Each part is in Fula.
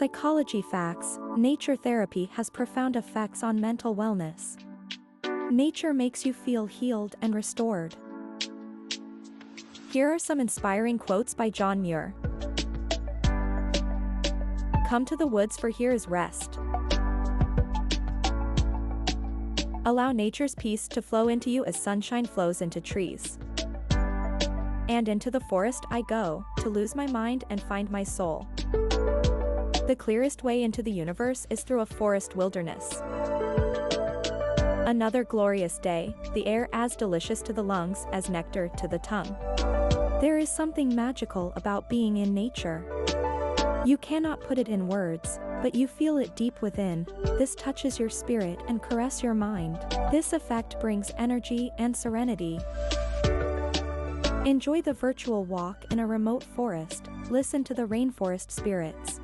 Psychology facts: nature therapy has profound effects on mental wellness. Nature makes you feel healed and restored. Here are some inspiring quotes by John Muir. Come to the woods, for here is rest. Allow nature's peace to flow into you as sunshine flows into trees. And into the forest I go, to lose my mind and find my soul. The clearest way into the universe is through a forest wilderness. Another glorious day, the air as delicious to the lungs as nectar to the tongue. There is something magical about being in nature. You cannot put it in words, but you feel it deep within. This touches your spirit and caresses your mind. This effect brings energy and serenity. Enjoy the virtual walk in a remote forest. Listen to the rainforest spirits.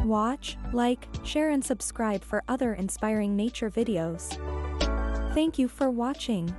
Watch, like, share and subscribe for other inspiring nature videos. Thank you for watching.